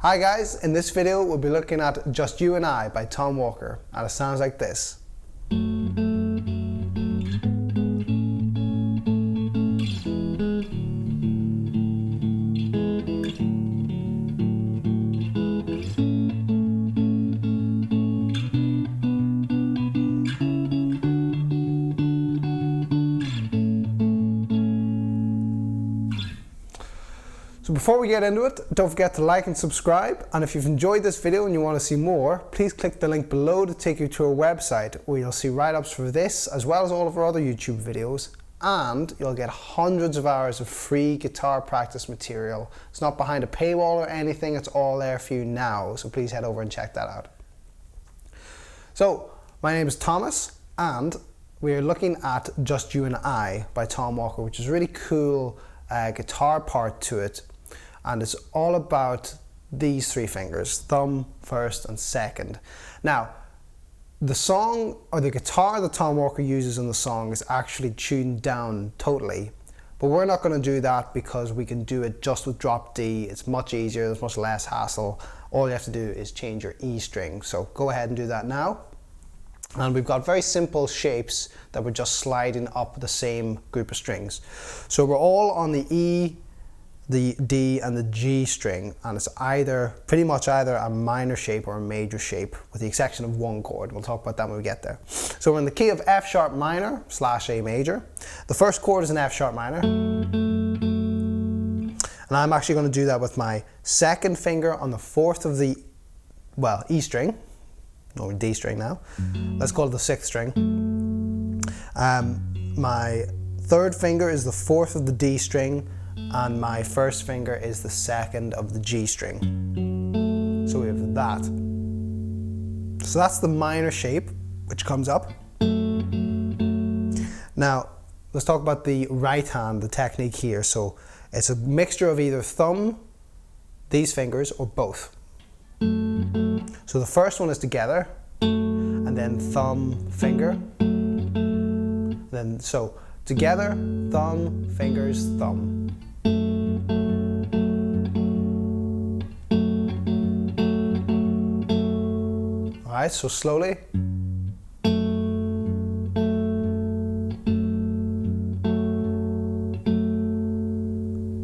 Hi guys, in this video we'll be looking at Just You and I by Tom Walker, and it sounds like this. So before we get into it, don't forget to like and subscribe, and if you've enjoyed this video and you want to see more, please click the link below to take you to our website where you'll see write-ups for this as well as all of our other YouTube videos, and you'll get hundreds of hours of free guitar practice material. It's not behind a paywall or anything, it's all there for you now, so please head over and check that out. So my name is Thomas and we're looking at Just You and I by Tom Walker, which is a really cool guitar part to it. And it's all about these three fingers, thumb, first and second. Now, the song or the guitar that Tom Walker uses in the song is actually tuned down totally, but we're not going to do that because we can do it just with drop D. It's much easier, there's much less hassle. All you have to do is change your E string. So go ahead and do that now. And we've got very simple shapes that we're just sliding up the same group of strings. So we're all on the E, the D and the G string, and it's pretty much either a minor shape or a major shape with the exception of one chord. We'll talk about that when we get there. So we're in the key of F sharp minor / A major. The first chord is an F sharp minor, and I'm actually going to do that with my second finger on the fourth of the, well, E string, or D string now. Let's call it the sixth string. My third finger is the fourth of the D string, and my first finger is the second of the G string. So we have that. So that's the minor shape, which comes up. Now, let's talk about the right hand, the technique here. So it's a mixture of either thumb, these fingers, or both. So the first one is together, and then thumb, finger. Then so together, thumb, fingers, thumb. Alright, so slowly.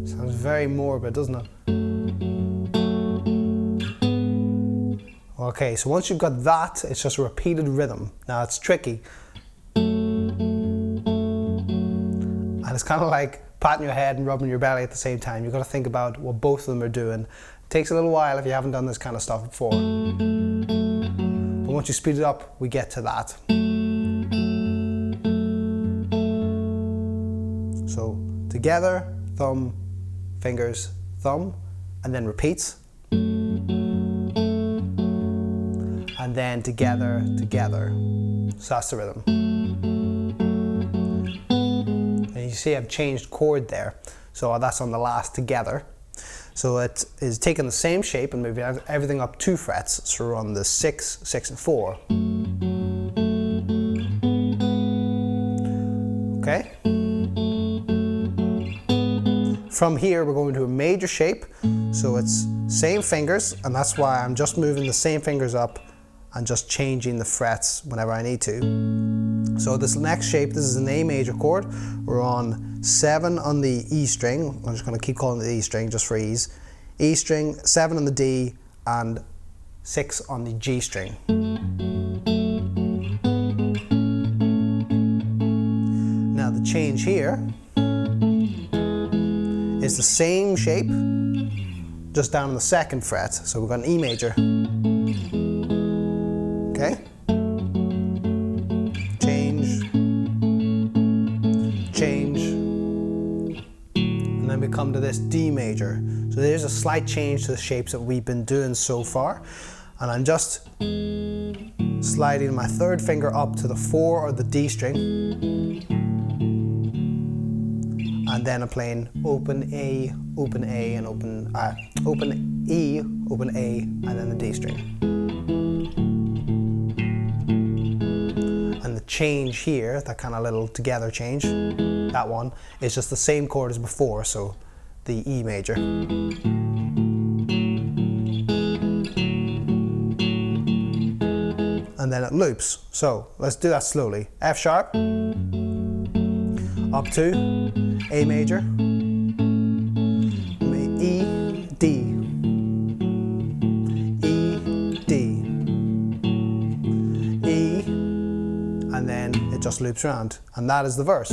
Sounds very morbid, doesn't it? Okay, so once you've got that, it's just a repeated rhythm. Now it's tricky. And it's kind of like patting your head and rubbing your belly at the same time. You've got to think about what both of them are doing. It takes a little while if you haven't done this kind of stuff before. But once you speed it up, we get to that. So together, thumb, fingers, thumb, and then repeats. And then together, together. So that's the rhythm. And you see I've changed chord there. So that's on the last together. So it is taking the same shape and moving everything up 2 frets. So we're on the 6, 6 and 4. Okay. From here we're going to a major shape. So it's same fingers, and that's why I'm just moving the same fingers up and just changing the frets whenever I need to. So this next shape, this is an A major chord. We're on 7 on the E string. I'm just going to keep calling it the E string just for ease. E string, 7 on the D, and 6 on the G string. Now the change here is the same shape, just down on the 2nd fret. So we've got an E major. Okay? Change, change, and then we come to this D major. So there's a slight change to the shapes that we've been doing so far, and I'm just sliding my 3rd finger up to the 4 or the D string, and then I'm playing open A, and open E, open A, and then the D string. And the change here, that kind of little together change, that one is just the same chord as before, so the E major. and then it loops. So let's do that slowly. F sharp, up to A major, E, D, E, D, E, and then it just loops around, and that is the verse.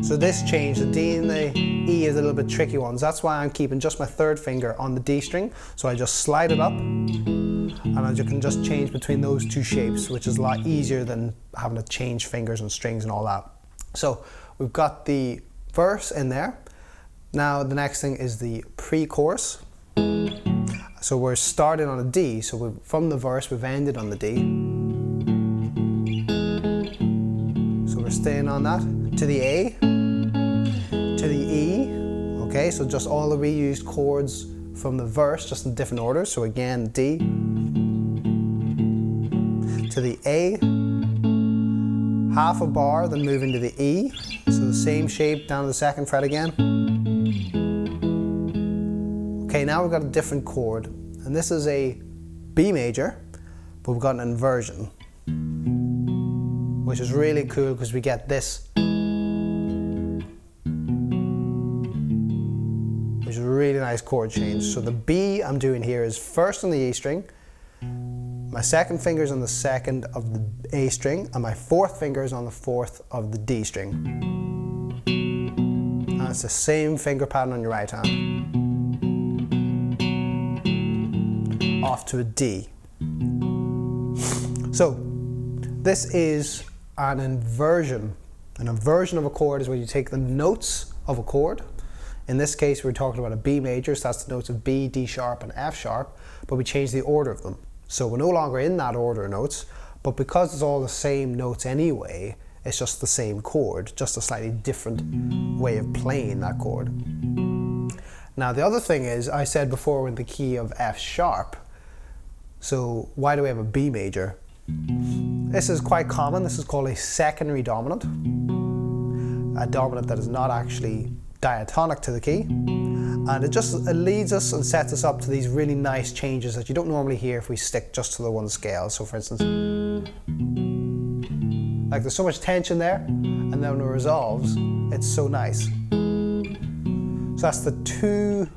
So this change, the D and the E is a little bit tricky ones. That's why I'm keeping just my third finger on the D string. So I just slide it up, and you can just change between those two shapes, which is a lot easier than having to change fingers and strings and all that. So we've got the verse in there. Now the next thing is the pre-chorus. So we're starting on a D, so from the verse we've ended on the D. So we're staying on that, to the A, to the E, okay, so just all the reused chords from the verse, just in different orders. So again, D, to the A, half a bar, then move into the E, so the same shape down to the second fret again. Okay, now we've got a different chord, and this is a B major, but we've got an inversion, which is really cool because we get this, which is a really nice chord change. So the B I'm doing here is first on the E string, my second finger is on the second of the A string, and my fourth finger is on the fourth of the D string. And it's the same finger pattern on your right hand. Off to a D. So this is an inversion. An inversion of a chord is where you take the notes of a chord. In this case we're talking about a B major, so that's the notes of B, D sharp and F sharp, but we change the order of them. So we're no longer in that order of notes, but because it's all the same notes anyway, it's just the same chord, just a slightly different way of playing that chord. Now the other thing is, I said before we're in the key of F sharp, so why do we have a B major? This is quite common. This is called a secondary dominant, a dominant that is not actually diatonic to the key, and it leads us and sets us up to these really nice changes that you don't normally hear if we stick just to the one scale. So for instance, like there's so much tension there, and then when it resolves, it's so nice. So that's the 2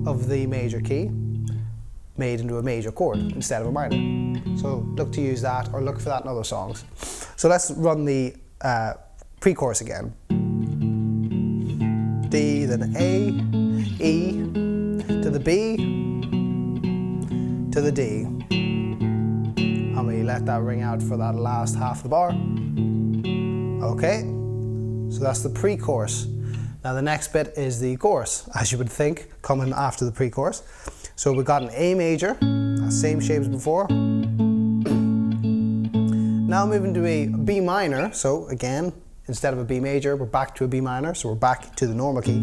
of the major key made into a major chord instead of a minor. So look to use that, or look for that in other songs. So let's run the pre-chorus again. D, then A, E, to the B, to the D. And we let that ring out for that last half of the bar. Okay, so that's the pre-chorus. Now the next bit is the chorus, as you would think, coming after the pre-chorus. So we've got an A major, same shape as before. Now moving to a B minor, so again, instead of a B major, we're back to a B minor, so we're back to the normal key.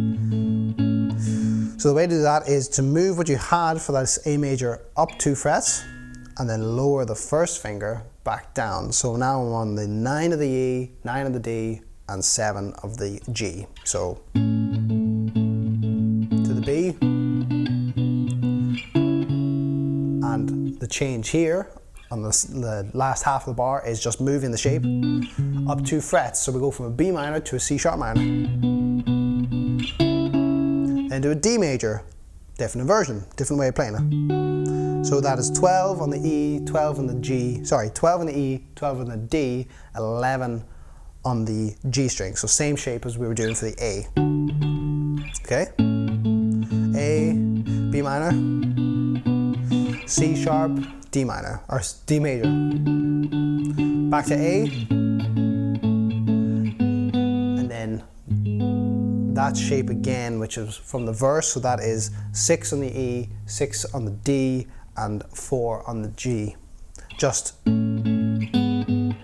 So the way to do that is to move what you had for that A major up 2 frets, and then lower the first finger back down. So now I'm on the 9 of the E, 9 of the D, and 7 of the G. So to the B, and the change here on the last half of the bar is just moving the shape up 2 frets. So we go from a B minor to a C sharp minor. Then to a D major, different inversion, different way of playing it. So that is 12 on the E, 12 on the G, sorry, 12 on the E, 12 on the D, 11 on the G string. So same shape as we were doing for the A. Okay? A, B minor, C sharp, D minor, or D major. Back to A, and then that shape again, which is from the verse, so that is 6 on the E, 6 on the D, and 4 on the G. Just in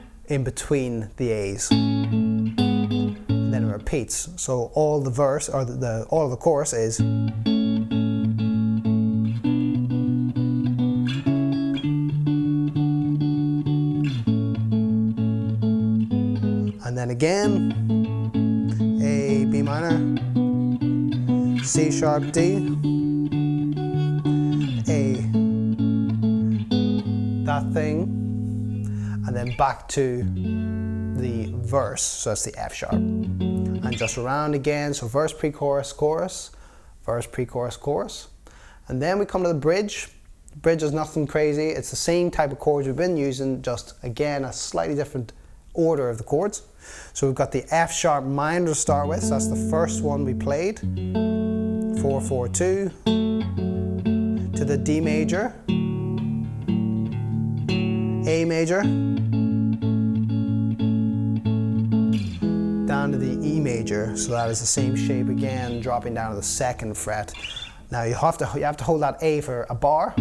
between the A's. And then it repeats. So all the verse, or all of the chorus is and then again, A, B minor, C sharp, D, thing, and then back to the verse, so that's the F sharp. And just around again, so verse, pre-chorus, chorus, verse, pre-chorus, chorus. And then we come to the bridge. The bridge is nothing crazy, it's the same type of chords we've been using, just again a slightly different order of the chords. So we've got the F sharp minor to start with, so that's the first one we played. 4, 4, 2, to the D major, A major, down to the E major, so that is the same shape again, dropping down to the 2nd fret. Now you have to hold that A for a bar,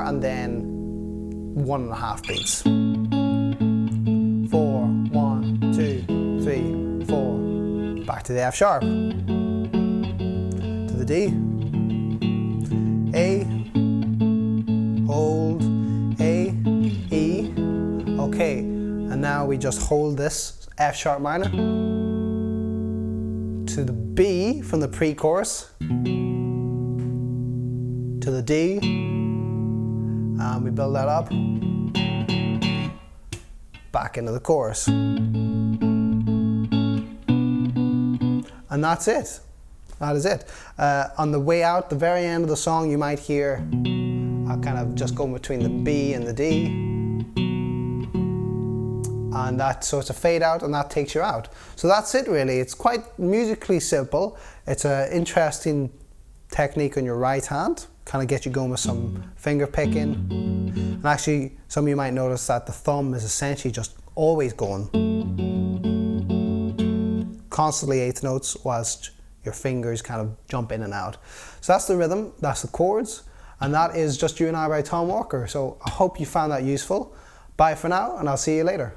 and then 1.5 beats. 4, 1, 2, 3, 4. Back to the F sharp, to the D, A, hold, A, E. Okay, and now we just hold this F sharp minor to the B from the pre-chorus, to the D, and we build that up, back into the chorus. And that's it. That is it. On the way out, the very end of the song, you might hear kind of just going between the B and the D. And so it's a fade out, and that takes you out. So that's it really. It's quite musically simple. It's an interesting technique on your right hand. Kind of get you going with some finger picking. And actually, some of you might notice that the thumb is essentially just always going. Constantly 8th notes, whilst your fingers kind of jump in and out. So that's the rhythm, that's the chords, and that is Just You and I by Tom Walker. So I hope you found that useful. Bye for now, and I'll see you later.